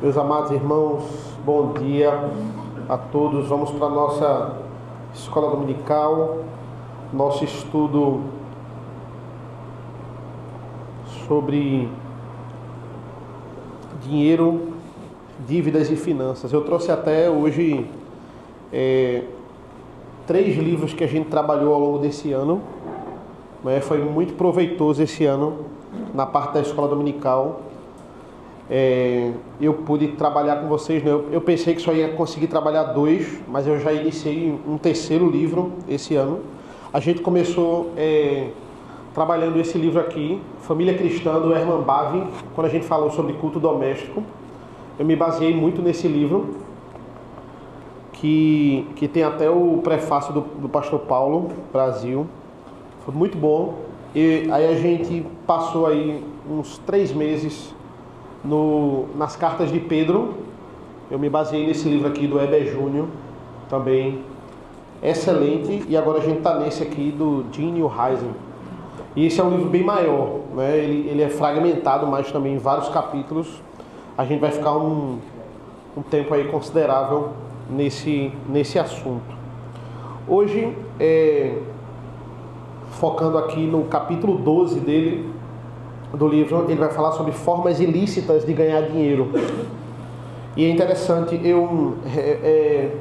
Meus amados irmãos, bom dia a todos. Vamos para a nossa escola dominical, nosso estudo sobre dinheiro, dívidas e finanças. Eu trouxe até hoje 3 livros que a gente trabalhou ao longo desse ano. Foi muito proveitoso esse ano na parte da escola dominical. Eu pude trabalhar com vocês, né? Eu pensei que só ia conseguir trabalhar 2, mas eu já iniciei um 3º livro esse ano. A gente começou trabalhando esse livro aqui, Família Cristã, do Herman Bavinck, quando a gente falou sobre culto doméstico. Eu me baseei muito nesse livro, que tem até o prefácio do pastor Paulo Brasil. Foi muito bom. E aí a gente passou aí uns 3 meses nas cartas de Pedro. Eu me baseei nesse livro aqui do Heber Júnior, também excelente. E agora a gente está nesse aqui do Daniel Heisen. E esse é um livro bem maior, né? Ele é fragmentado, mas também em vários capítulos. A gente vai ficar um tempo aí considerável nesse assunto. Hoje, focando aqui no capítulo 12 do livro, ele vai falar sobre formas ilícitas de ganhar dinheiro. E é interessante, eu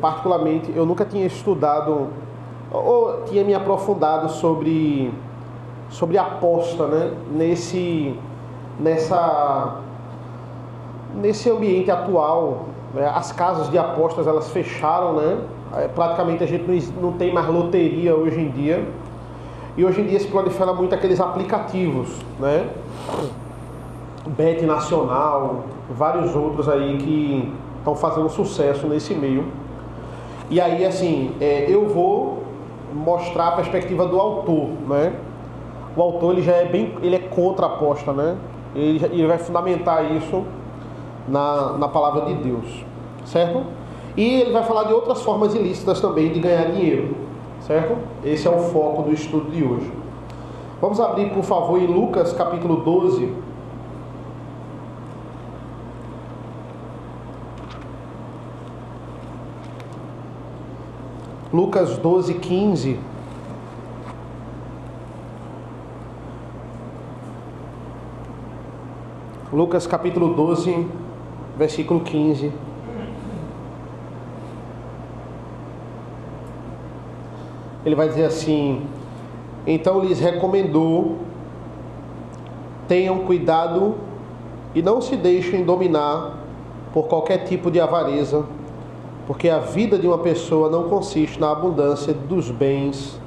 particularmente, eu nunca tinha estudado ou tinha me aprofundado sobre aposta, né? Nesse ambiente atual, né? As casas de apostas, elas fecharam, né? Praticamente a gente não tem mais loteria hoje em dia. E hoje em dia se prolifera muito aqueles aplicativos, né? Bet Nacional, vários outros aí que estão fazendo sucesso nesse meio. E aí, assim, eu vou mostrar a perspectiva do autor, né? O autor, ele é contra a aposta, né? Ele vai fundamentar isso na palavra de Deus, certo? E ele vai falar de outras formas ilícitas também de ganhar dinheiro, certo? Esse é o foco do estudo de hoje. Vamos abrir, por favor, em Lucas capítulo 12. Lucas 12, 15. Lucas capítulo 12, versículo 15. Ele vai dizer assim: então lhes recomendou: tenham cuidado e não se deixem dominar por qualquer tipo de avareza, porque a vida de uma pessoa não consiste na abundância dos bens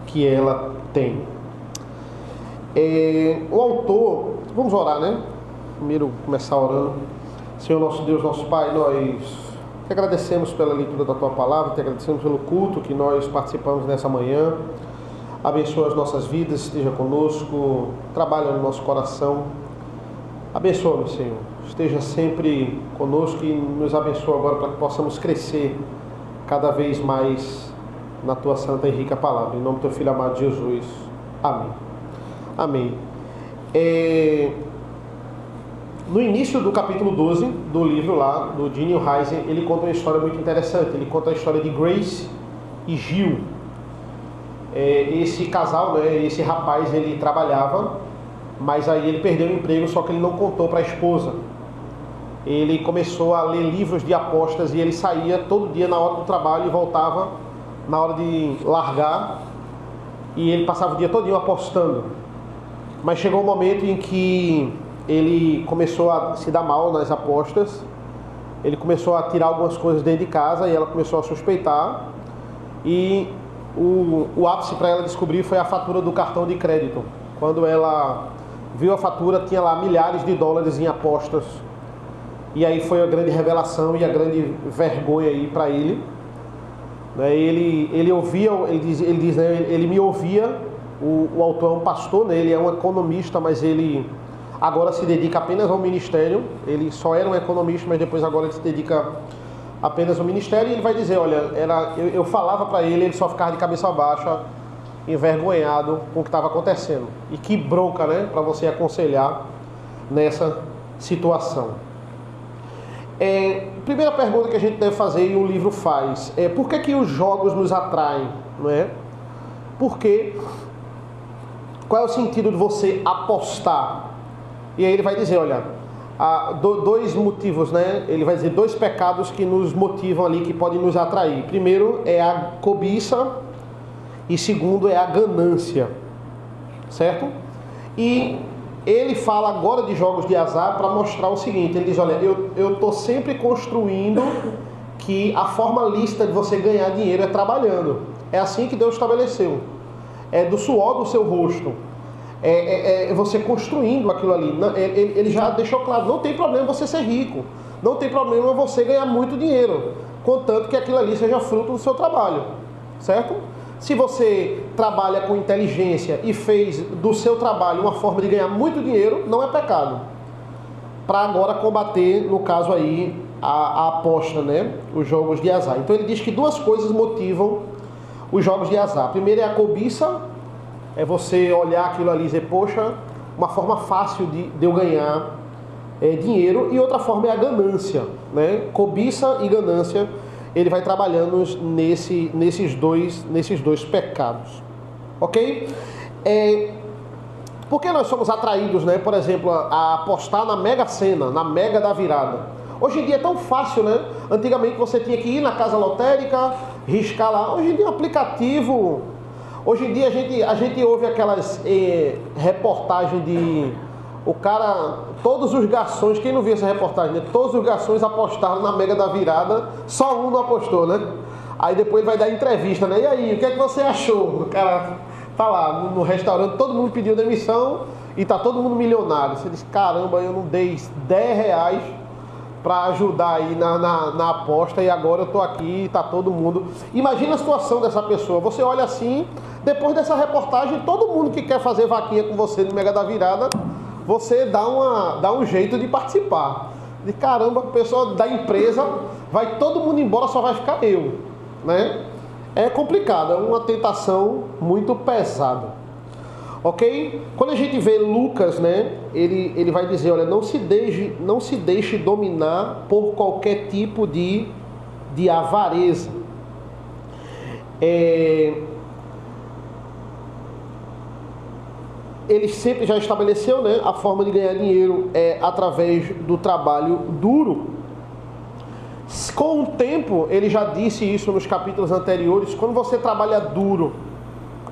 que ela tem. O autor, vamos orar, né? Primeiro começar orando. Senhor nosso Deus, nosso Pai, nós te agradecemos pela leitura da Tua Palavra, te agradecemos pelo culto que nós participamos nessa manhã. Abençoa as nossas vidas, esteja conosco, trabalha no nosso coração. Abençoa-nos, Senhor. Esteja sempre conosco e nos abençoa agora para que possamos crescer cada vez mais na Tua santa e rica palavra. Em nome do Teu Filho amado Jesus. Amém. Amém. No início do capítulo 12 do livro lá, do Daniel Heisen, ele conta uma história muito interessante. Ele conta a história de Grace e Gil. Esse casal, né, esse rapaz, ele trabalhava, mas aí ele perdeu o emprego, só que ele não contou para a esposa. Ele começou a ler livros de apostas e ele saía todo dia na hora do trabalho e voltava na hora de largar. E ele passava o dia todinho apostando. Mas chegou um momento em que ele começou a se dar mal nas apostas. Ele começou a tirar algumas coisas dentro de casa e ela começou a suspeitar. E o ápice para ela descobrir foi a fatura do cartão de crédito. Quando ela viu a fatura, tinha lá milhares de dólares em apostas. E aí foi a grande revelação e a grande vergonha aí para ele. Ele ouvia, ele diz, né, ele me ouvia. O autor é um pastor, né, ele é um economista, mas ele agora se dedica apenas ao ministério. Ele só era um economista, mas depois agora ele se dedica apenas ao ministério. E ele vai dizer, olha, eu falava para ele só ficava de cabeça baixa, envergonhado com o que estava acontecendo. E que bronca, né, para você aconselhar nessa situação. Primeira pergunta que a gente deve fazer e o livro faz é: por que os jogos nos atraem, não é? Porque qual é o sentido de você apostar? E aí ele vai dizer, olha, há dois motivos, né? Ele vai dizer 2 pecados que nos motivam ali, que podem nos atrair. Primeiro é a cobiça e segundo é a ganância, certo? E ele fala agora de jogos de azar para mostrar o seguinte, ele diz, olha, eu estou sempre construindo que a forma lícita de você ganhar dinheiro é trabalhando. É assim que Deus estabeleceu. É do suor do seu rosto. É você construindo aquilo ali. Ele já deixou claro, não tem problema você ser rico. Não tem problema você ganhar muito dinheiro. Contanto que aquilo ali seja fruto do seu trabalho. Certo? Se você trabalha com inteligência e fez do seu trabalho uma forma de ganhar muito dinheiro, não é pecado. Para agora combater, no caso aí, a aposta, né? Os jogos de azar. Então ele diz que 2 coisas motivam os jogos de azar. Primeiro é a cobiça, é você olhar aquilo ali e dizer, poxa, uma forma fácil de eu ganhar dinheiro. E outra forma é a ganância, né? Cobiça e ganância, ele vai trabalhando nesses dois pecados, ok? Por que nós somos atraídos, né, por exemplo, a apostar na Mega Sena, na Mega da Virada? Hoje em dia é tão fácil, né? Antigamente você tinha que ir na casa lotérica, riscar lá. Hoje em dia é um aplicativo. Hoje em dia a gente ouve aquelas reportagens de... O cara, todos os garçons, quem não viu essa reportagem, né? Todos os garçons apostaram na Mega da Virada, só um não apostou, né? Aí depois vai dar entrevista, né? E aí, o que é que você achou? O cara tá lá no restaurante, todo mundo pediu demissão e tá todo mundo milionário. Você diz, caramba, eu não dei R$10 para ajudar aí na aposta e agora eu tô aqui e tá todo mundo... Imagina a situação dessa pessoa. Você olha assim, depois dessa reportagem, todo mundo que quer fazer vaquinha com você no Mega da Virada, você dá um jeito de participar. De caramba, a pessoa da empresa, vai todo mundo embora, só vai ficar eu, né? É complicado, é uma tentação muito pesada. Ok? Quando a gente vê Lucas, né? Ele vai dizer, olha, não se deixe dominar por qualquer tipo de avareza. Ele sempre já estabeleceu, né, a forma de ganhar dinheiro através do trabalho duro. Com o tempo, ele já disse isso nos capítulos anteriores, quando você trabalha duro,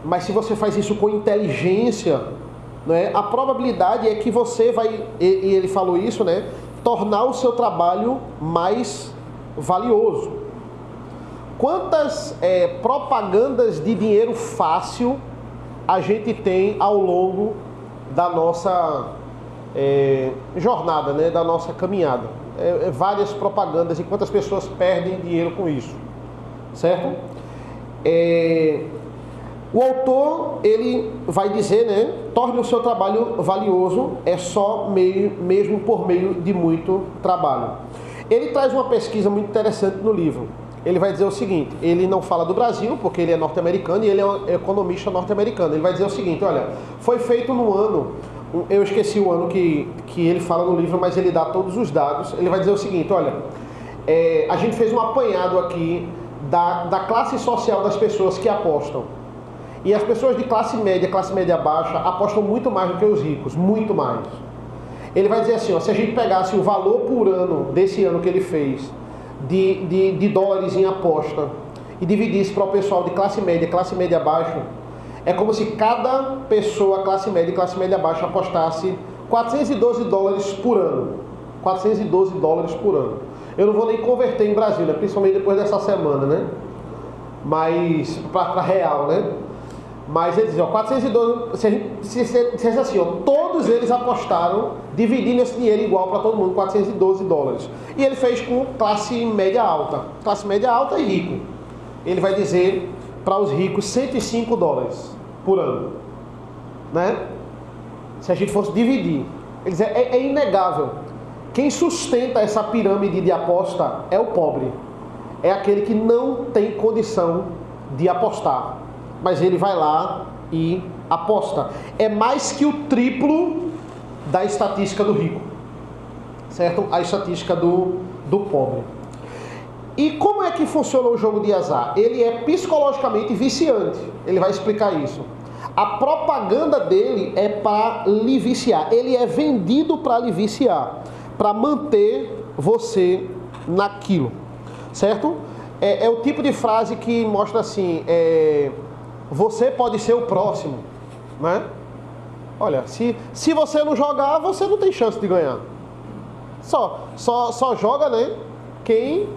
mas se você faz isso com inteligência, né, a probabilidade é que você vai, e ele falou isso, né, tornar o seu trabalho mais valioso. Quantas propagandas de dinheiro fácil a gente tem ao longo da nossa jornada, né, da nossa caminhada? Várias propagandas, e quantas pessoas perdem dinheiro com isso, certo? O autor, ele vai dizer, né, torne o seu trabalho valioso, só mesmo por meio de muito trabalho. Ele traz uma pesquisa muito interessante no livro. Ele vai dizer o seguinte, ele não fala do Brasil, porque ele é norte-americano e ele é um economista norte-americano. Ele vai dizer o seguinte, olha, foi feito no ano, eu esqueci o ano que ele fala no livro, mas ele dá todos os dados. Ele vai dizer o seguinte, olha, a gente fez um apanhado aqui da classe social das pessoas que apostam. E as pessoas de classe média baixa, apostam muito mais do que os ricos, muito mais. Ele vai dizer assim, ó, se a gente pegasse o valor por ano, desse ano que ele fez, de dólares em aposta, e dividisse para o pessoal de classe média baixa, é como se cada pessoa, classe média e classe média baixa, apostasse $412 por ano. $412 por ano. Eu não vou nem converter em Brasil, né? Principalmente depois dessa semana, né? Mas, para real, né? Mas ele diz, ó, 412, se assim, ó, todos eles apostaram, dividindo esse dinheiro igual para todo mundo, $412. E ele fez com classe média alta e rico. Ele vai dizer para os ricos $105 por ano, né? Se a gente fosse dividir, ele diz, é inegável. Quem sustenta essa pirâmide de aposta é o pobre. É aquele que não tem condição de apostar, mas ele vai lá e aposta. É mais que o triplo da estatística do rico. certo? A estatística do pobre. E como é que funciona o jogo de azar? Ele é psicologicamente viciante. Ele vai explicar isso. A propaganda dele é para lhe viciar. Ele é vendido para lhe viciar, para manter você naquilo, certo? É o tipo de frase que mostra assim, você pode ser o próximo, né? Olha, se você não jogar, você não tem chance de ganhar. Só joga, né? Quem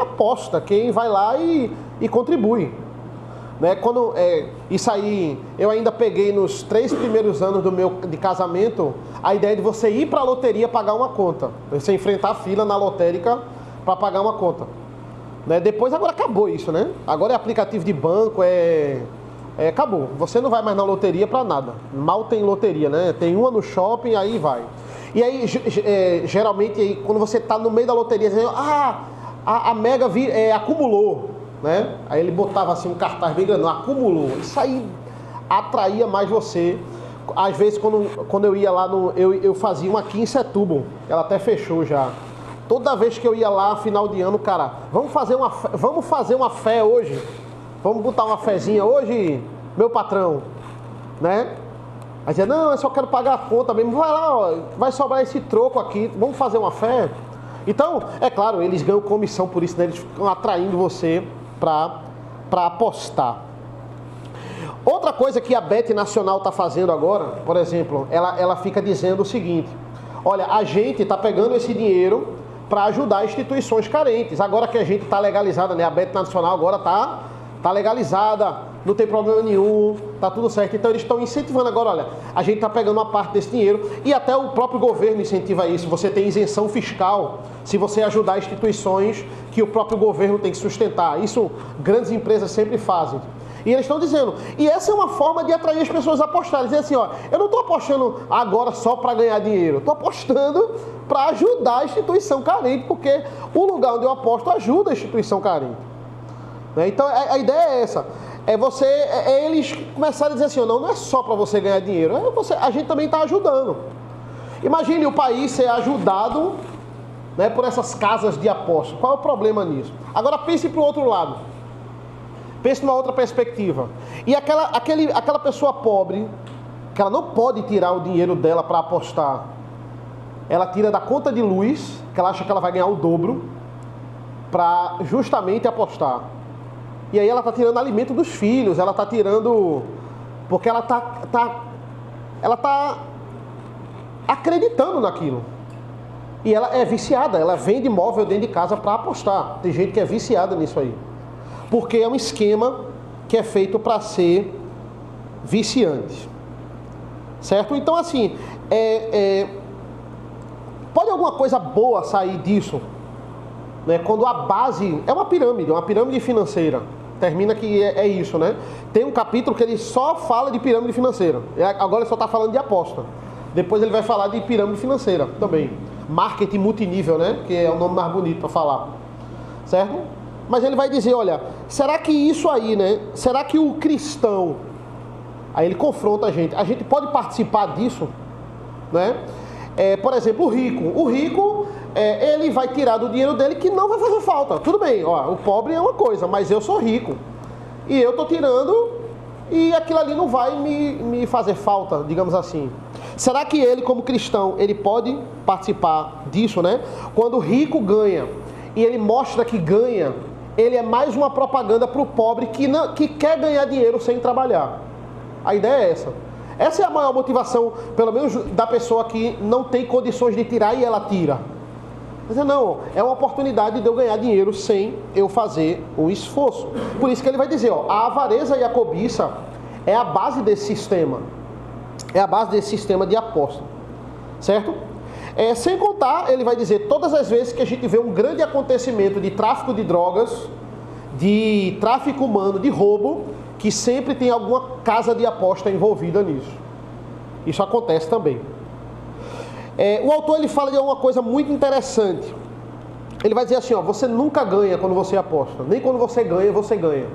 aposta, quem vai lá e contribui. Né? Isso aí, eu ainda peguei nos 3 primeiros anos de casamento, a ideia de você ir para a loteria pagar uma conta. Você enfrentar a fila na lotérica para pagar uma conta. Né? Depois, agora acabou isso, né? Agora é aplicativo de banco, acabou. Você não vai mais na loteria para nada. Mal tem loteria, né? Tem uma no shopping, aí vai. E aí, geralmente, quando você está no meio da loteria, você diz, a Mega acumulou, né? Aí ele botava assim um cartaz bem grande, acumulou. Isso aí atraía mais você. Às vezes, quando eu ia lá, eu fazia uma aqui em Setúbal, ela até fechou já. Toda vez que eu ia lá, final de ano, cara, vamos fazer uma fé hoje? Vamos botar uma fezinha hoje, meu patrão, né? Aí dizia, não, eu só quero pagar a conta mesmo. Vai lá, ó, vai sobrar esse troco aqui, vamos fazer uma fé? Então, é claro, eles ganham comissão por isso, né? Eles ficam atraindo você para apostar. Outra coisa que a Bet Nacional está fazendo agora, por exemplo, ela fica dizendo o seguinte, olha, a gente está pegando esse dinheiro para ajudar instituições carentes. Agora que a gente está legalizada, né? A Bet Nacional agora está legalizada, não tem problema nenhum, tá tudo certo. Então eles estão incentivando agora, olha, a gente está pegando uma parte desse dinheiro e até o próprio governo incentiva isso. Você tem isenção fiscal se você ajudar instituições que o próprio governo tem que sustentar. Isso grandes empresas sempre fazem. E eles estão dizendo, e essa é uma forma de atrair as pessoas a apostarem. Dizer assim, ó, eu não estou apostando agora só para ganhar dinheiro, estou apostando para ajudar a instituição carente, porque o lugar onde eu aposto ajuda a instituição carente. Né? Então a ideia é essa. Eles começarem a dizer assim, não é só para você ganhar dinheiro, a gente também está ajudando. Imagine o país ser ajudado, né, por essas casas de aposta. Qual é o problema nisso? Agora pense para o outro lado. Pense numa outra perspectiva. E aquela pessoa pobre, que ela não pode tirar o dinheiro dela para apostar, ela tira da conta de luz, que ela acha que ela vai ganhar o dobro, para justamente apostar. E aí ela está tirando alimento dos filhos, ela está tirando... Porque ela tá acreditando naquilo. E ela é viciada, ela vende imóvel dentro de casa para apostar. Tem gente que é viciada nisso aí. Porque é um esquema que é feito para ser viciante. Certo? Então assim, pode alguma coisa boa sair disso? Né? Quando a base é uma pirâmide financeira. Termina que é isso, né? Tem um capítulo que ele só fala de pirâmide financeira. Agora ele só está falando de aposta. Depois ele vai falar de pirâmide financeira também. Marketing multinível, né? Que é o nome mais bonito para falar. Certo? Mas ele vai dizer, olha, será que isso aí, né? Será que o cristão... Aí ele confronta a gente pode participar disso? Né? Por exemplo, o rico, ele vai tirar do dinheiro dele que não vai fazer falta. Tudo bem, ó, o pobre é uma coisa, mas eu sou rico. E eu estou tirando e aquilo ali não vai me fazer falta, digamos assim. Será que ele, como cristão, ele pode participar disso, né? Quando o rico ganha e ele mostra que ganha, ele é mais uma propaganda para o pobre que quer ganhar dinheiro sem trabalhar. A ideia é essa. Essa é a maior motivação, pelo menos da pessoa que não tem condições de tirar e ela tira. Mas não, é uma oportunidade de eu ganhar dinheiro sem eu fazer o esforço. Por isso que ele vai dizer, ó, a avareza e a cobiça é a base desse sistema. É a base desse sistema de aposta. Certo? Sem contar, ele vai dizer, todas as vezes que a gente vê um grande acontecimento de tráfico de drogas, de tráfico humano, de roubo, que sempre tem alguma casa de aposta envolvida nisso. Isso acontece também. O autor ele fala de uma coisa muito interessante. Ele vai dizer assim, ó, você nunca ganha quando você aposta. Nem quando você ganha, você ganha.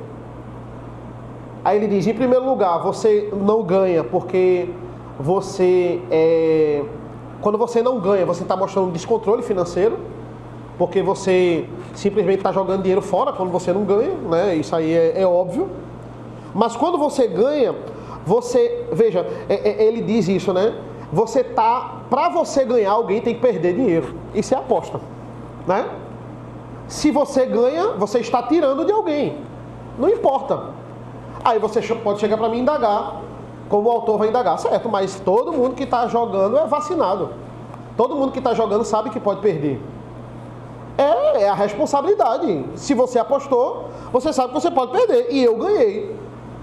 Aí ele diz, em primeiro lugar, você não ganha porque você Quando você não ganha, você está mostrando descontrole financeiro, porque você simplesmente está jogando dinheiro fora quando você não ganha, né? Isso aí é óbvio. Mas quando você ganha, veja, ele diz isso, né? Para você ganhar, alguém tem que perder dinheiro. Isso é aposta, né? Se você ganha, você está tirando de alguém. Não importa. Aí você pode chegar para mim e indagar, como o autor vai indagar, certo? Mas todo mundo que está jogando é vacinado. Todo mundo que está jogando sabe que pode perder. É a responsabilidade. Se você apostou, você sabe que você pode perder. E eu ganhei.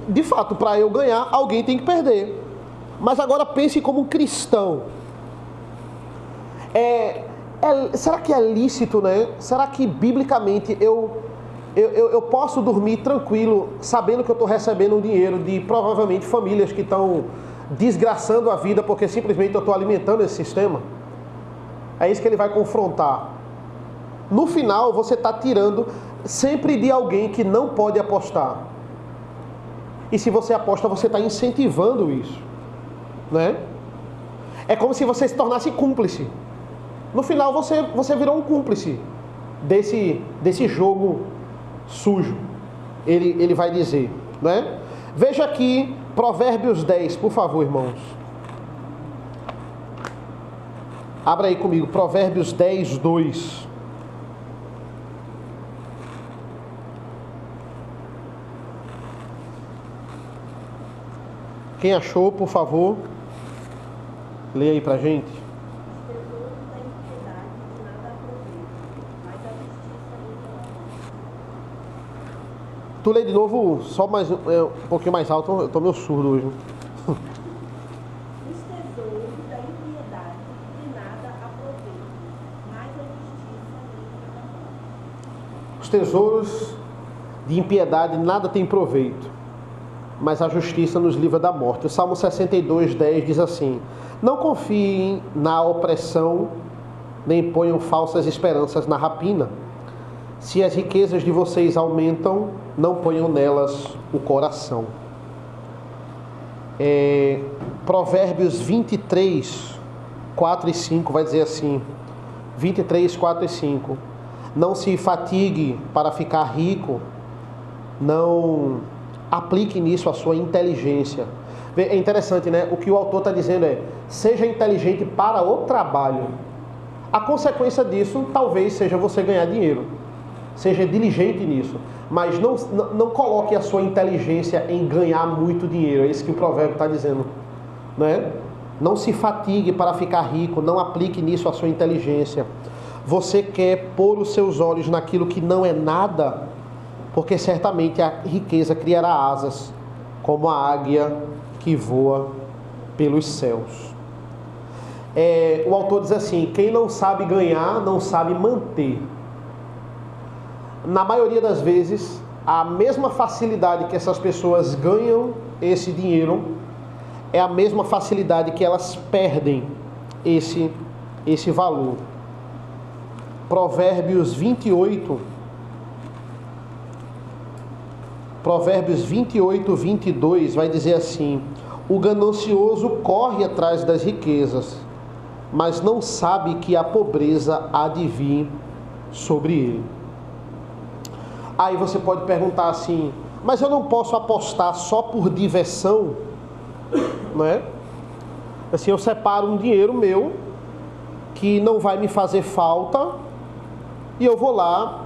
De fato, para eu ganhar, alguém tem que perder. Mas agora pense como um cristão. Será que é lícito, né? Será que biblicamente eu posso dormir tranquilo, sabendo que eu estou recebendo um dinheiro de provavelmente famílias que estão desgraçando a vida porque simplesmente eu estou alimentando esse sistema? É isso que ele vai confrontar. No final, você está tirando sempre de alguém que não pode apostar. E se você aposta, você está incentivando isso, né? É como se você se tornasse cúmplice. No final, você virou um cúmplice desse jogo sujo. Ele vai dizer, né? Veja aqui Provérbios 10, por favor, irmãos. Abra aí comigo, Provérbios 10, 2. Quem achou, por favor, leia aí pra gente. Tu lê de novo, só mais um pouquinho mais alto, eu tô meio surdo hoje. Os tesouros da impiedade de nada aproveitam, mas a justiça. Os tesouros de impiedade nada tem proveito, mas a justiça nos livra da morte. O Salmo 62, 10 diz assim: não confiem na opressão, nem ponham falsas esperanças na rapina. Se as riquezas de vocês aumentam, não ponham nelas o coração. Provérbios 23, 4 e 5 vai dizer assim: 23, 4 e 5. Não se fatigue para ficar rico, não aplique nisso a sua inteligência. É interessante, né? O que o autor está dizendo é: seja inteligente para o trabalho. A consequência disso talvez seja você ganhar dinheiro. Seja diligente nisso. Mas não coloque a sua inteligência em ganhar muito dinheiro. É isso que o provérbio está dizendo, né? Não se fatigue para ficar rico. Não aplique nisso a sua inteligência. Você quer pôr os seus olhos naquilo que não é nada, porque certamente a riqueza criará asas, como a águia que voa pelos céus. O autor diz assim: quem não sabe ganhar, não sabe manter. Na maioria das vezes, a mesma facilidade que essas pessoas ganham esse dinheiro é a mesma facilidade que elas perdem esse valor. Provérbios 28, 22 vai dizer assim: o ganancioso corre atrás das riquezas, mas não sabe que a pobreza há de vir sobre ele. Aí você pode perguntar assim: mas eu não posso apostar só por diversão, não é? Assim, eu separo um dinheiro meu que não vai me fazer falta e eu vou lá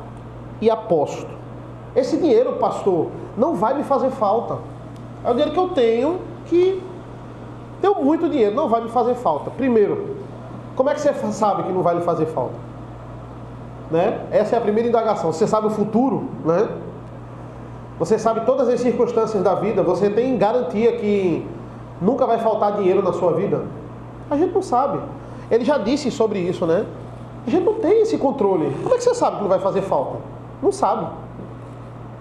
e aposto. Esse dinheiro, pastor, não vai me fazer falta. É o dinheiro que eu tenho, que tenho muito dinheiro, não vai me fazer falta. Primeiro, como é que você sabe que não vai lhe fazer falta? Né? Essa é a primeira indagação. Você sabe o futuro, né? Você sabe todas as circunstâncias da vida. Você tem garantia que nunca vai faltar dinheiro na sua vida? A gente não sabe. Ele já disse sobre isso, né? A gente não tem esse controle. Como é que você sabe que não vai fazer falta? Não sabe.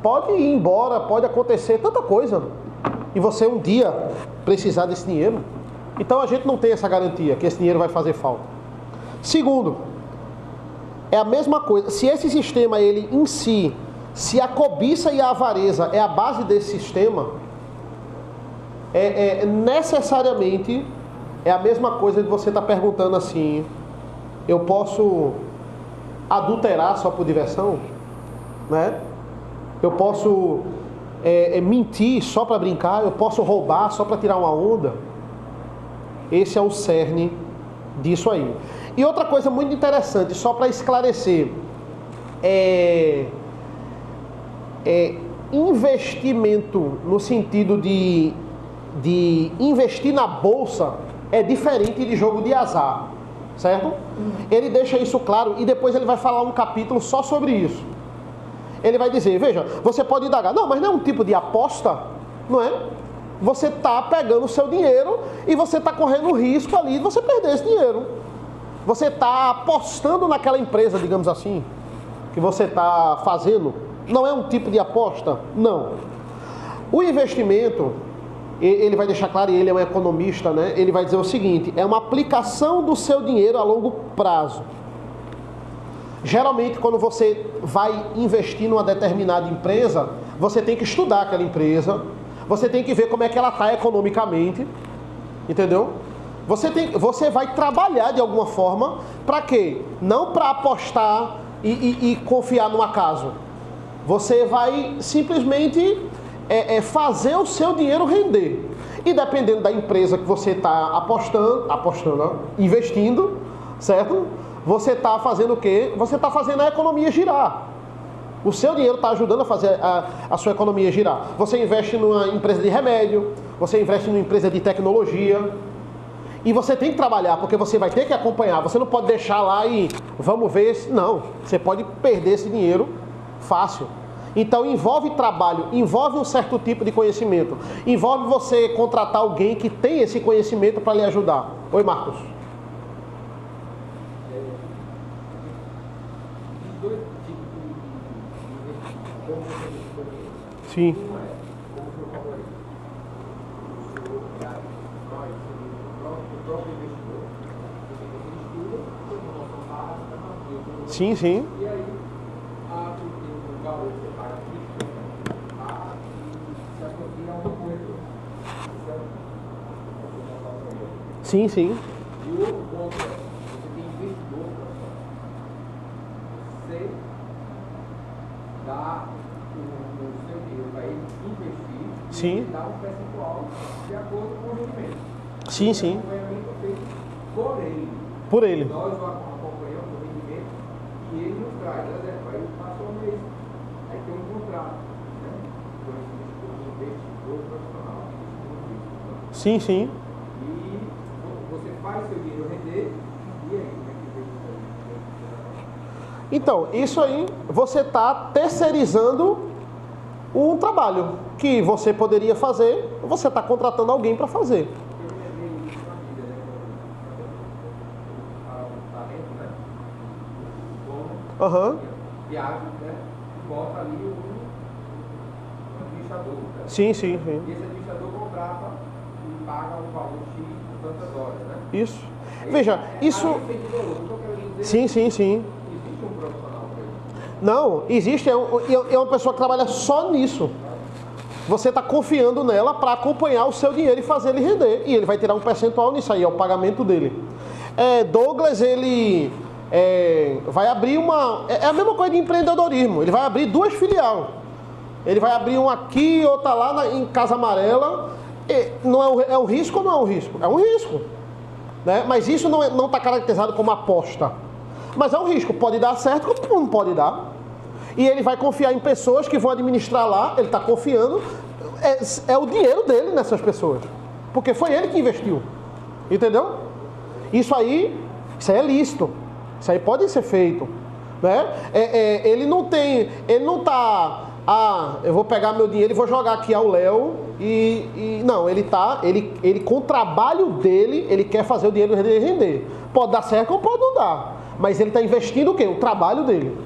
Pode ir embora, pode acontecer tanta coisa, e você um dia precisar desse dinheiro. Então a gente não tem essa garantia que esse dinheiro vai fazer falta. Segundo, é a mesma coisa. Se esse sistema, ele em si, se a cobiça e a avareza é a base desse sistema, necessariamente É a mesma coisa de você estar perguntando assim: eu posso adulterar só por diversão? Né? Eu posso mentir só para brincar? Eu posso roubar só para tirar uma onda? Esse é o cerne disso aí. E outra coisa muito interessante, só para esclarecer, investimento no sentido de investir na bolsa é diferente de jogo de azar, certo? Ele deixa isso claro e depois ele vai falar um capítulo só sobre isso. Ele vai dizer, veja, você pode indagar, não, mas não é um tipo de aposta, não é? Você está pegando o seu dinheiro e você está correndo o risco ali de você perder esse dinheiro. Você está apostando naquela empresa, digamos assim, que você está fazendo. Não é um tipo de aposta? Não. O investimento, ele vai deixar claro, e ele é um economista, né? Ele vai dizer o seguinte, é uma aplicação do seu dinheiro a longo prazo. Geralmente, quando você vai investir numa determinada empresa, você tem que estudar aquela empresa, você tem que ver como é que ela está economicamente, entendeu? Você vai trabalhar de alguma forma, para quê? Não para apostar e confiar no acaso. Você vai simplesmente fazer o seu dinheiro render. E dependendo da empresa que você está investindo, certo? Você está fazendo o quê? Você está fazendo a economia girar. O seu dinheiro está ajudando a fazer a sua economia girar. Você investe numa empresa de remédio, você investe numa empresa de tecnologia. E você tem que trabalhar, porque você vai ter que acompanhar. Você não pode deixar lá e vamos ver. Não, você pode perder esse dinheiro fácil. Então envolve trabalho, envolve um certo tipo de conhecimento. Envolve você contratar alguém que tem esse conhecimento para lhe ajudar. Oi, Marcos. Sim. Sim, sim. E aí, o valor que você paga se associa a uma corretora. Sim, sim. E o outro é, você tem investidor, você dá o seu dinheiro para ele investir, Sim. e dá um percentual de acordo com o rendimento. Sim, sim. O acompanhamento é feito por ele. Por ele. Nós acompanhamos o rendimento e ele nos traz, por exemplo, aí passou um mês, aí tem um contrato, né? Com esse investidor profissional. Sim, sim. E você faz seu dinheiro render, e aí, como é que vem isso aí? Então, isso aí, você está terceirizando um trabalho que você poderia fazer, você está contratando alguém para fazer. Eu me lembrei disso na vida, né? O talento, né? O Aham. viagem, né? E bota ali um administrador. Né? Sim, sim, E sim. esse administrador contrata e paga um valor X por tantas horas, né? Isso. Veja, isso... Aí tem valor. O que eu quero dizer Sim, sim, sim. existe um profissional para isso. Não, existe, é uma pessoa que trabalha só nisso. Você está confiando nela para acompanhar o seu dinheiro e fazer ele render. E ele vai tirar um percentual nisso aí, é o pagamento dele. Douglas, ele vai abrir uma... É a mesma coisa de empreendedorismo. Ele vai abrir 2 filiais. Ele vai abrir uma aqui e outra lá em Casa Amarela. Não é um risco ou não é um risco? É um risco. Né? Mas isso não está caracterizado como aposta. Mas é um risco. Pode dar certo como não pode dar. E ele vai confiar em pessoas que vão administrar lá. Ele está confiando. É o dinheiro dele nessas pessoas. Porque foi ele que investiu. Entendeu? Isso aí é lícito. Isso aí pode ser feito. Né? Ele não está... eu vou pegar meu dinheiro e vou jogar aqui ao Léo. Não, ele com o trabalho dele, ele quer fazer o dinheiro render. Pode dar certo ou pode não dar. Mas ele está investindo o quê? O trabalho dele.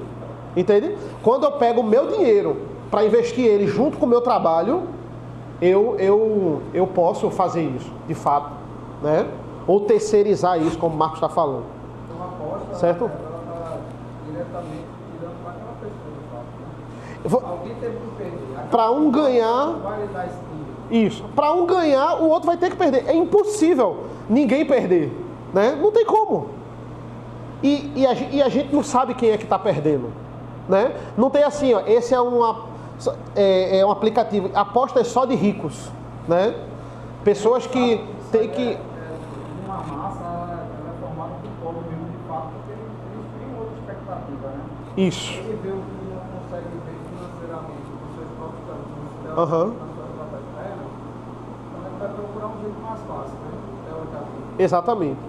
Entende? Quando eu pego o meu dinheiro para investir ele junto com o meu trabalho, eu posso fazer isso, de fato. Né? Ou terceirizar isso, como o Marcos está falando. Então, a aposta, certo? ela está diretamente tirando para aquela pessoa, de fato, né? Alguém teve que perder. Para um ganhar... Vai lhe dar esse Isso. Para um ganhar, o outro vai ter que perder. É impossível ninguém perder, né? Não tem como. E a gente não sabe quem é que está perdendo, né? Não tem assim, ó, esse é um aplicativo, apostas só de ricos, né? Pessoas que tem que... Uma massa, ela é formada por povo mesmo de fato, porque eles têm outra expectativa, né? Isso. Ele vê o que não consegue ver financeiramente com seus próprios talentos, Aham. na sua própria perna, então ele vai procurar um jeito mais fácil, né? Teoricamente. Exatamente.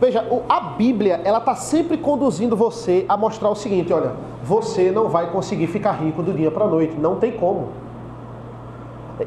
Veja, a Bíblia, ela está sempre conduzindo você a mostrar o seguinte, olha, você não vai conseguir ficar rico do dia para a noite, não tem como.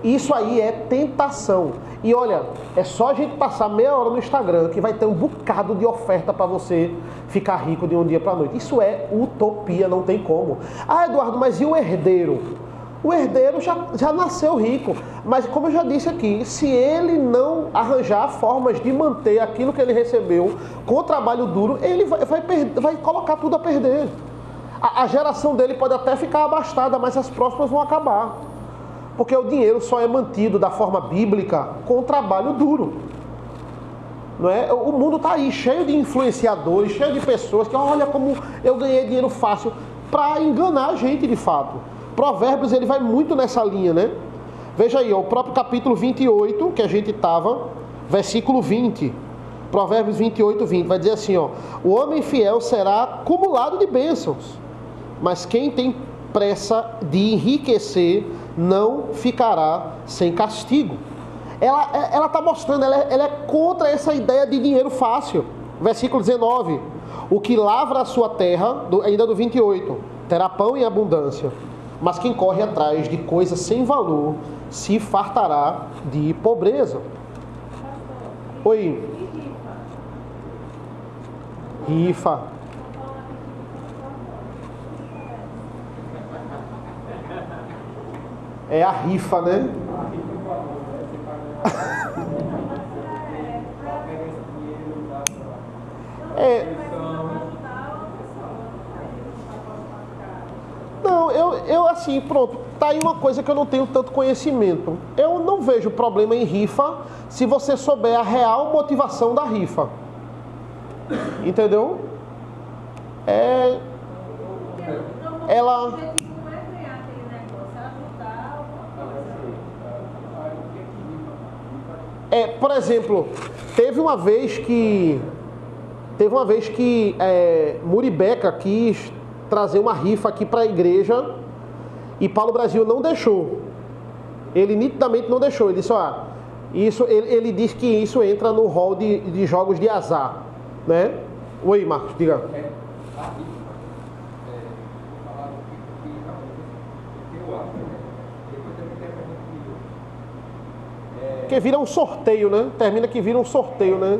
Isso aí é tentação. E olha, é só a gente passar meia hora no Instagram que vai ter um bocado de oferta para você ficar rico de um dia para a noite. Isso é utopia, não tem como. Ah, Eduardo, mas e o herdeiro? O herdeiro já nasceu rico, mas como eu já disse aqui, se ele não arranjar formas de manter aquilo que ele recebeu com trabalho duro, ele vai colocar tudo a perder. A geração dele pode até ficar abastada, mas as próximas vão acabar. Porque o dinheiro só é mantido da forma bíblica com trabalho duro. Não é? O mundo está aí, cheio de influenciadores, cheio de pessoas que olha como eu ganhei dinheiro fácil, para enganar a gente de fato. Provérbios, ele vai muito nessa linha, né? Veja aí, ó, o próprio capítulo 28, que a gente estava, versículo 20. Provérbios 28, 20. Vai dizer assim, ó. O homem fiel será acumulado de bênçãos, mas quem tem pressa de enriquecer não ficará sem castigo. Ela está mostrando, ela é contra essa ideia de dinheiro fácil. Versículo 19. O que lavra a sua terra, ainda do 28, terá pão em abundância. Mas quem corre atrás de coisas sem valor se fartará de pobreza. Oi. Rifa. É a rifa, né? Não, eu assim, pronto, tá aí uma coisa que eu não tenho tanto conhecimento. Eu não vejo problema em rifa se você souber a real motivação da rifa. Entendeu? Ela... por exemplo, teve uma vez que Muribeca quis trazer uma rifa aqui para a igreja e Paulo Brasil não deixou. Ele nitidamente não deixou. Ele disse, ele diz que isso entra no rol de jogos de azar, né? Oi, Marcos, diga. Porque vira um sorteio, né? Termina que vira um sorteio, né?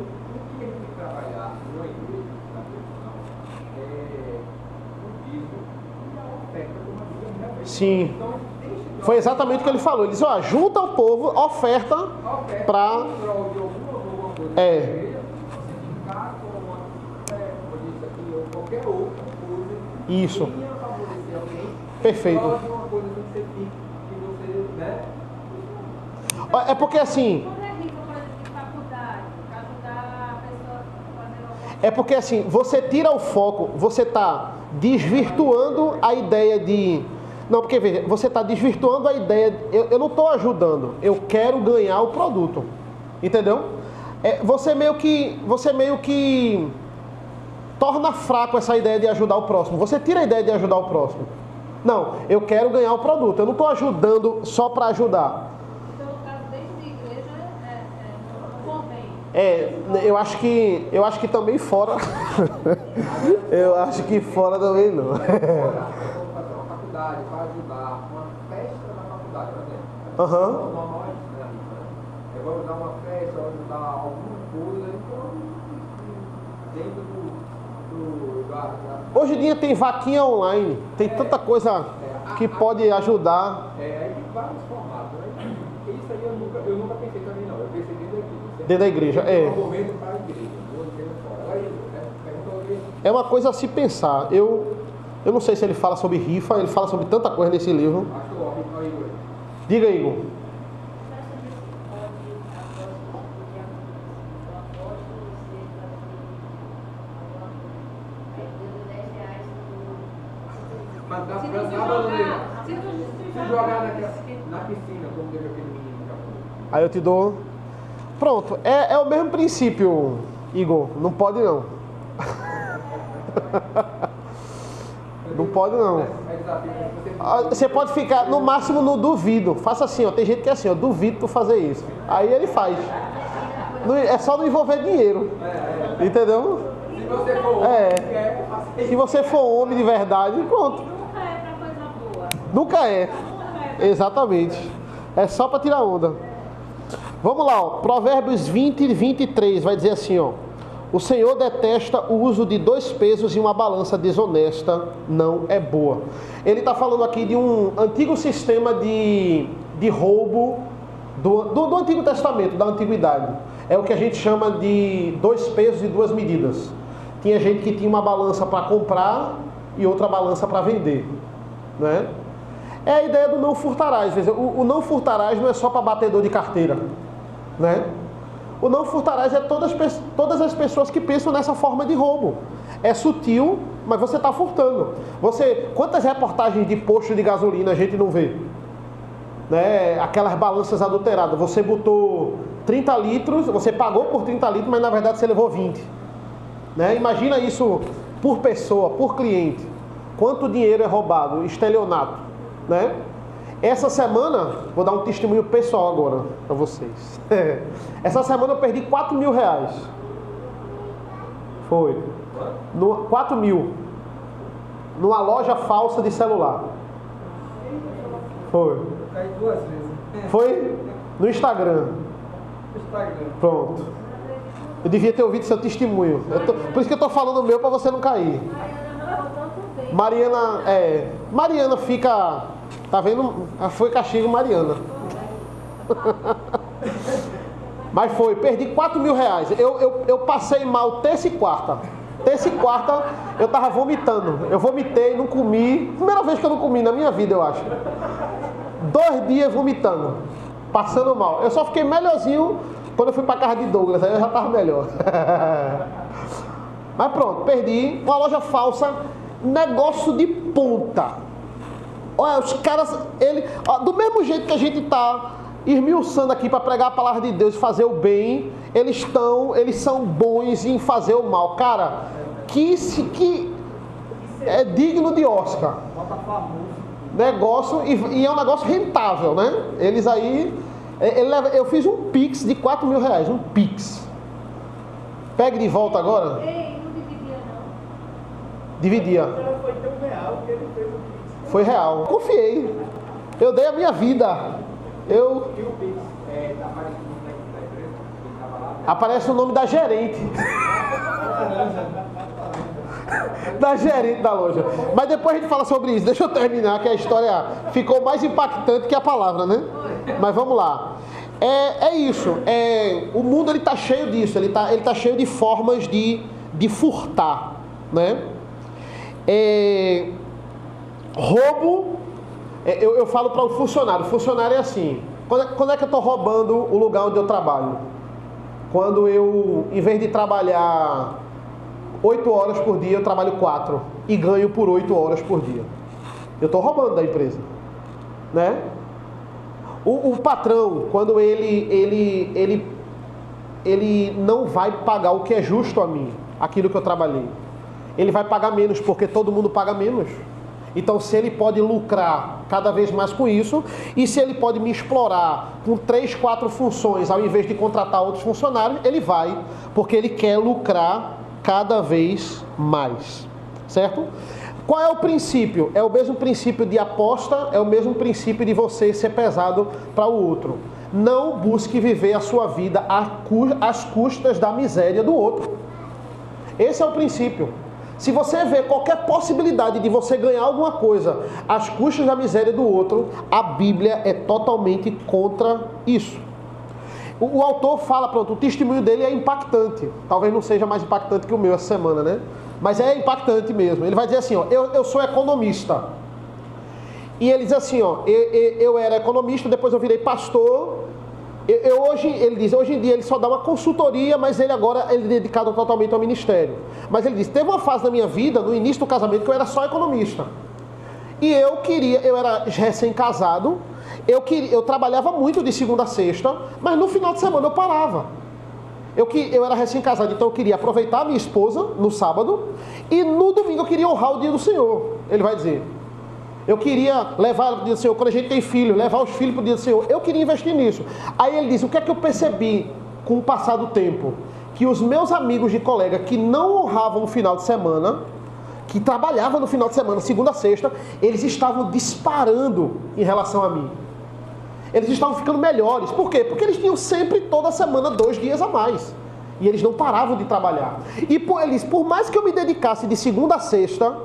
Sim. Foi exatamente o que ele falou. Ele disse, junta o povo, oferta para... Isso. Perfeito. É porque assim... É porque assim, você tira o foco, você está desvirtuando a ideia de... Não, porque veja, você está desvirtuando a ideia... Eu não estou ajudando, eu quero ganhar o produto. Entendeu? Você meio que torna fraco essa ideia de ajudar o próximo. Você tira a ideia de ajudar o próximo. Não, eu quero ganhar o produto. Eu não estou ajudando só para ajudar. Então, no caso, dentro da igreja, convém. Eu acho que também fora. Eu acho que fora também não. Para ajudar uma festa na faculdade, por exemplo. Aham. Eu vou ajudar uma festa, eu vou ajudar alguma coisa, então dentro do Hoje em dia tem vaquinha online, tem tanta coisa que pode ajudar. Aí tem vários formatos, né? Isso aí eu nunca pensei também não, eu pensei Dentro da igreja, Um momento para a igreja, não dentro fora. É uma coisa a se pensar. Eu não sei se ele fala sobre rifa, ele fala sobre tanta coisa nesse livro. Diga, Igor. Festa Mas tá Se cansado, né? tu Se jogar na piscina, como teve aquele menino que já falou. Aí eu te dou. Pronto, é o mesmo princípio, Igor. Não pode não. Não pode não. É desafio, Você pode ficar no máximo no duvido. Faça assim, ó. Tem gente que é assim, ó, duvido tu fazer isso. Aí ele faz. É só não envolver dinheiro. Entendeu? Se você for homem, Se você for homem de verdade, pronto. nunca é pra coisa boa. Nunca é. Exatamente. É só para tirar onda. Vamos lá, ó. Provérbios 20 e 23 vai dizer assim, ó. O Senhor detesta o uso de 2 pesos e uma balança desonesta não é boa. Ele está falando aqui de um antigo sistema de roubo do Antigo Testamento, da Antiguidade. É o que a gente chama de 2 pesos e 2 medidas. Tinha gente que tinha uma balança para comprar e outra balança para vender, né? É a ideia do não furtarás. O não furtarás não é só para batedor de carteira, né? O não furtarás é todas as pessoas que pensam nessa forma de roubo. É sutil, mas você está furtando. Quantas reportagens de posto de gasolina a gente não vê? Né? Aquelas balanças adulteradas. Você botou 30 litros, você pagou por 30 litros, mas na verdade você levou 20. Né? Imagina isso por pessoa, por cliente. Quanto dinheiro é roubado, estelionato. Né? Essa semana, vou dar um testemunho pessoal agora para vocês. Essa semana eu perdi 4 mil reais. Foi. 4 mil. Numa loja falsa de celular. Foi. Cai 2 vezes. Foi no Instagram. Pronto. Eu devia ter ouvido seu testemunho. Por isso que eu estou falando o meu para você não cair. Mariana fica... Tá vendo? Foi castigo Mariana. Mas perdi 4 mil reais. Eu passei mal terça e quarta. Terça e quarta eu tava vomitando. Eu vomitei, não comi. Primeira vez que eu não comi na minha vida, eu acho. 2 dias vomitando. Passando mal. Eu só fiquei melhorzinho quando eu fui pra casa de Douglas. Aí eu já tava melhor. Mas pronto, perdi. Uma loja falsa. Negócio de ponta. Olha, os caras, do mesmo jeito que a gente está esmiuçando aqui para pregar a palavra de Deus e fazer o bem, eles são bons em fazer o mal. Cara, que é digno de Oscar. Negócio, e é um negócio rentável, né? Eles aí, eu fiz um Pix de 4 mil reais, um Pix. Pegue de volta agora. Ei, não dividia não. Dividia. Foi tão real que ele fez o Pix. Foi real. Confiei. Eu dei a minha vida. E o Pix aparece o nome da empresa? Ele estava lá? Aparece o nome da gerente. Da gerente da loja. Mas depois a gente fala sobre isso. Deixa eu terminar, que a história ficou mais impactante que a palavra, né? Mas vamos lá. É isso. O mundo ele tá cheio disso. Ele tá cheio de formas de furtar, né? Roubo, eu falo para o funcionário. O funcionário é assim. Quando é que eu estou roubando o lugar onde eu trabalho? Quando eu, em vez de trabalhar 8 horas por dia, eu trabalho 4 e ganho por 8 horas por dia. Eu estou roubando da empresa, né? O patrão, quando ele não vai pagar o que é justo a mim, aquilo que eu trabalhei, ele vai pagar menos, porque todo mundo paga menos. Então, se ele pode lucrar cada vez mais com isso, e se ele pode me explorar com 3, 4 funções, ao invés de contratar outros funcionários, ele vai, porque ele quer lucrar cada vez mais, certo? Qual é o princípio? É o mesmo princípio de aposta, é o mesmo princípio de você ser pesado para o outro. Não busque viver a sua vida às custas da miséria do outro. Esse é o princípio. Se você vê qualquer possibilidade de você ganhar alguma coisa às custas da miséria do outro, a Bíblia é totalmente contra isso. O autor fala, pronto, o testemunho dele é impactante. Talvez não seja mais impactante que o meu essa semana, né? Mas é impactante mesmo. Ele vai dizer assim, ó, eu sou economista. E ele diz assim, ó, eu era economista, depois eu virei pastor. Ele diz, hoje em dia ele só dá uma consultoria, mas ele agora é dedicado totalmente ao ministério. Mas ele diz, teve uma fase da minha vida, no início do casamento, que eu era só economista. E eu era recém-casado, eu trabalhava muito de segunda a sexta, mas no final de semana eu parava. Eu era recém-casado, então eu queria aproveitar a minha esposa no sábado, e no domingo eu queria honrar o dia do Senhor. Ele vai dizer, eu queria levar ela para o dia do Senhor, quando a gente tem filho, levar os filhos para o dia do Senhor. Eu queria investir nisso. Aí ele diz, o que é que eu percebi com o passar do tempo? Que os meus amigos de colega que não honravam o final de semana, que trabalhavam no final de semana, segunda a sexta, eles estavam disparando em relação a mim. Eles estavam ficando melhores. Por quê? Porque eles tinham sempre, toda semana, 2 dias a mais. E eles não paravam de trabalhar. E por mais que eu me dedicasse de segunda a sexta,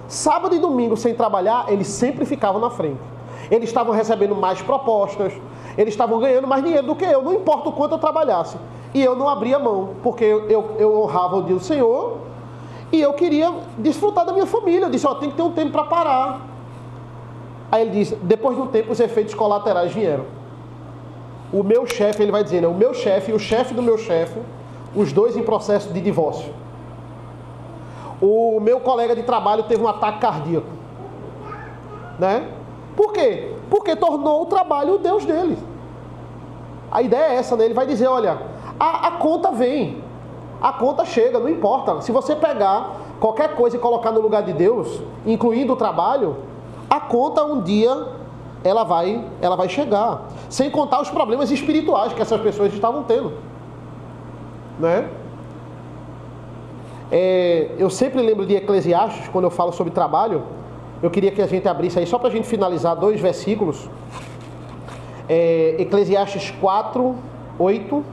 sábado e domingo sem trabalhar, eles sempre ficavam na frente. Eles estavam recebendo mais propostas, eles estavam ganhando mais dinheiro do que eu, não importa o quanto eu trabalhasse. E eu não abria mão, porque eu honrava o dia do Senhor e eu queria desfrutar da minha família. Eu disse, tem que ter um tempo para parar. Aí ele diz, depois de um tempo os efeitos colaterais vieram. O meu chefe, ele vai dizer, né, o meu chefe e o chefe do meu chefe, os dois em processo de divórcio. O meu colega de trabalho teve um ataque cardíaco. Né? Por quê? Porque tornou o trabalho o Deus dele. A ideia é essa, né? Ele vai dizer, olha, a conta vem, a conta chega, não importa. Se você pegar qualquer coisa e colocar no lugar de Deus, incluindo o trabalho, a conta um dia ela vai chegar. Sem contar os problemas espirituais que essas pessoas estavam tendo. Né? Eu sempre lembro de Eclesiastes, quando eu falo sobre trabalho. Eu queria que a gente abrisse aí, só para a gente finalizar, 2 versículos. Eclesiastes 4, 8.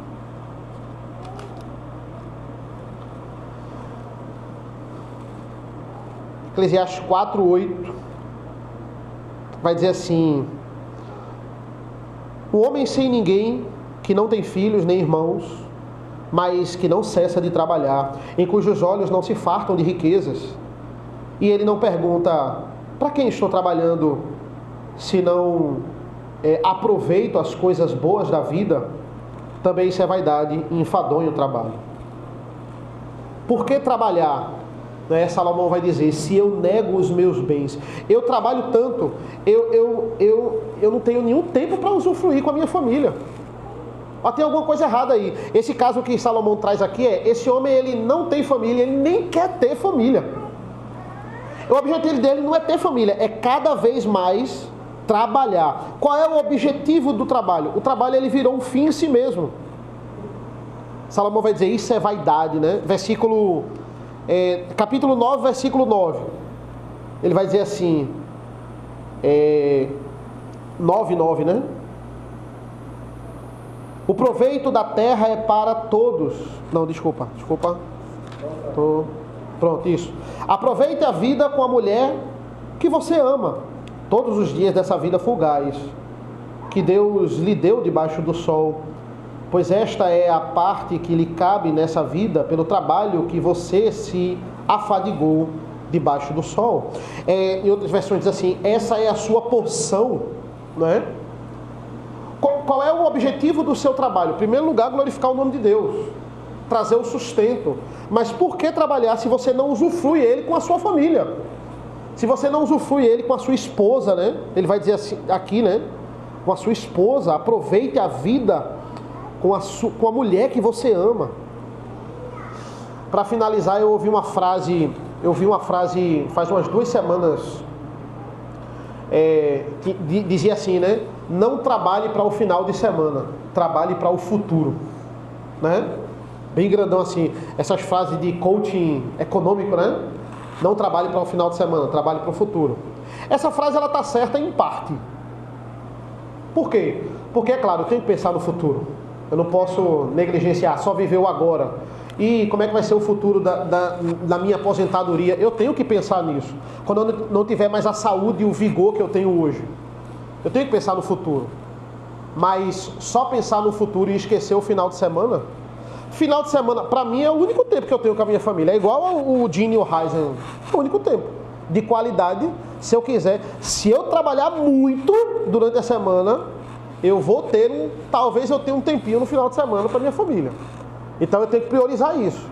Eclesiastes 4, 8. Vai dizer assim: o homem sem ninguém, que não tem filhos nem irmãos, mas que não cessa de trabalhar, em cujos olhos não se fartam de riquezas, e ele não pergunta, para quem estou trabalhando, se não aproveito as coisas boas da vida, também isso é vaidade e enfadonho o trabalho. Por que trabalhar? Salomão vai dizer, se eu nego os meus bens, eu trabalho tanto, eu não tenho nenhum tempo para usufruir com a minha família. Tem alguma coisa errada aí. Esse caso que Salomão traz aqui esse homem ele não tem família, ele nem quer ter família. O objetivo dele não é ter família, é cada vez mais trabalhar. Qual é o objetivo do trabalho? O trabalho ele virou um fim em si mesmo. Salomão vai dizer, isso é vaidade, né? Capítulo 9, versículo 9. Ele vai dizer assim, 9:9, né? O proveito da terra é para todos. Não, desculpa. Pronto, isso. Aproveite a vida com a mulher que você ama, todos os dias dessa vida fugaz, que Deus lhe deu debaixo do sol, pois esta é a parte que lhe cabe nessa vida pelo trabalho que você se afadigou debaixo do sol. Em outras versões diz assim, essa é a sua porção, não é? Qual é o objetivo do seu trabalho? Em primeiro lugar, glorificar o nome de Deus, trazer o sustento. Mas por que trabalhar se você não usufrui ele com a sua família? Se você não usufrui ele com a sua esposa, né? Ele vai dizer assim, aqui, né? Com a sua esposa, aproveite a vida com a mulher que você ama. Para finalizar, eu ouvi uma frase faz umas 2 semanas, que dizia assim, né? Não trabalhe para o final de semana, trabalhe para o futuro, né? Bem grandão assim, essas frases de coaching econômico, né? Não trabalhe para o final de semana, trabalhe para o futuro. Essa frase ela está certa em parte. Por quê? Porque, é claro, eu tenho que pensar no futuro. Eu não posso negligenciar, só viver o agora. E como é que vai ser o futuro da minha aposentadoria? Eu tenho que pensar nisso. Quando eu não tiver mais a saúde e o vigor que eu tenho hoje. Eu tenho que pensar no futuro. Mas só pensar no futuro e esquecer o final de semana? Final de semana, para mim, é o único tempo que eu tenho com a minha família. É igual o Gene e o Heisen. É o único tempo de qualidade. Se eu quiser, se eu trabalhar muito durante a semana, eu vou ter talvez eu tenha um tempinho no final de semana para minha família. Então eu tenho que priorizar isso.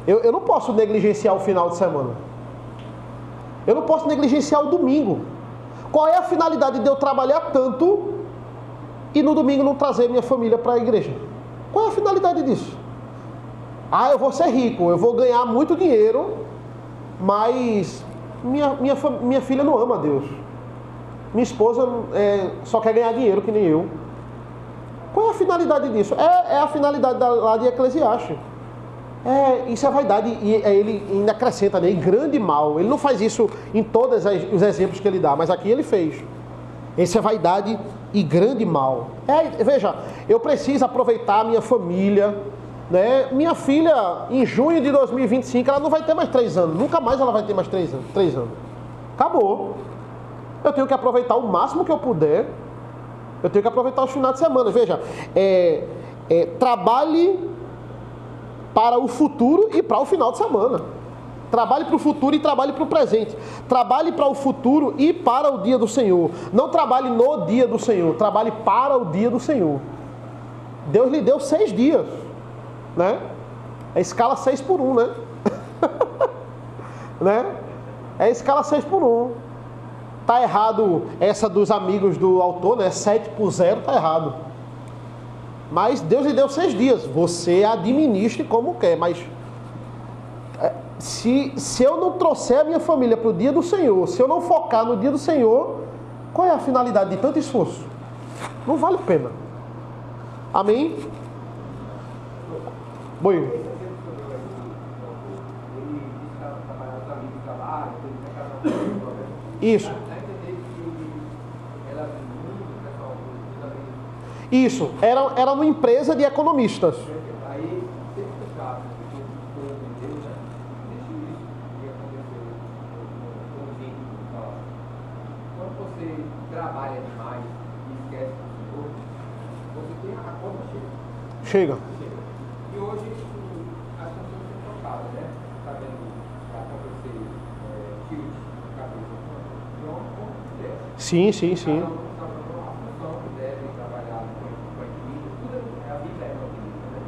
Eu não posso negligenciar o final de semana. Eu não posso negligenciar o domingo. Qual é a finalidade de eu trabalhar tanto e no domingo não trazer minha família para a igreja? Qual é a finalidade disso? Ah, eu vou ser rico, eu vou ganhar muito dinheiro, mas minha filha não ama a Deus. Minha esposa só quer ganhar dinheiro que nem eu. Qual é a finalidade disso? É a finalidade lá de Eclesiastes. Isso é vaidade, e ele ainda acrescenta, né? E grande mal. Ele não faz isso em todos os exemplos que ele dá, mas aqui ele fez. Isso é vaidade e grande mal. Veja, eu preciso aproveitar a minha família, né? Minha filha, em junho de 2025, ela não vai ter mais 3 anos. Nunca mais ela vai ter mais 3 anos. Acabou. Eu tenho que aproveitar o máximo que eu puder. Eu tenho que aproveitar os finais de semana. Veja, trabalhe para o futuro e para o final de semana. Trabalhe para o futuro e trabalhe para o presente. Trabalhe para o futuro e para o dia do Senhor. Não trabalhe no dia do Senhor, trabalhe para o dia do Senhor. Deus lhe deu 6 dias, né? É escala 6x1, né? né? É escala 6x1. Tá errado essa dos amigos do autor, né? 7x0 tá errado. Mas Deus lhe deu 6 dias. Você administre como quer. Mas se eu não trouxer a minha família para o dia do Senhor, se eu não focar no dia do Senhor, qual é a finalidade de tanto esforço? Não vale a pena. Amém? Boi. Isso. Isso, era uma empresa de economistas. Aí, se for caso, Deus, né? Deixa isso e acontecer quando você trabalha demais e esquece do Senhor, você tem a conta Chega. E hoje as pessoas são trocadas, né? Está vendo acontecer tilt na cabeça de homem como mulher. Sim, sim, sim.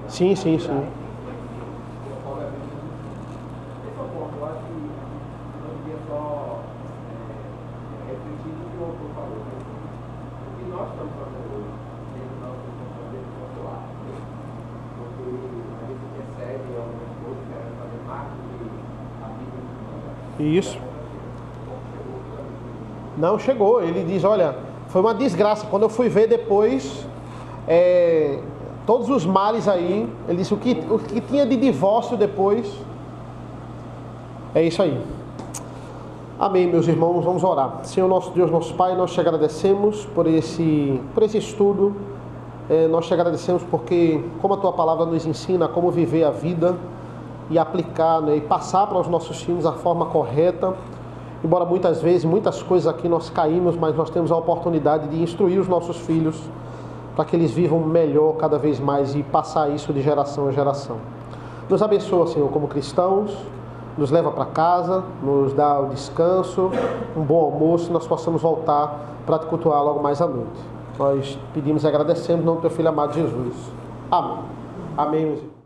Sim, sim, sim. Isso. Não chegou. Ele diz, olha, foi uma desgraça. Quando eu fui ver depois, todos os males aí, ele disse o que tinha de divórcio depois. É isso aí. Amém, meus irmãos, vamos orar. Senhor nosso Deus, nosso Pai, nós te agradecemos por esse estudo. Nós te agradecemos porque, como a tua palavra nos ensina como viver a vida e aplicar, né, e passar para os nossos filhos a forma correta. Embora muitas vezes, muitas coisas aqui nós caímos, mas nós temos a oportunidade de instruir os nossos filhos para que eles vivam melhor cada vez mais e passar isso de geração em geração. Nos abençoa, Senhor, como cristãos, nos leva para casa, nos dá o descanso, um bom almoço e nós possamos voltar para te cultuar logo mais à noite. Nós pedimos e agradecemos em nome do teu Filho amado Jesus. Amém. Amém, meus irmãos.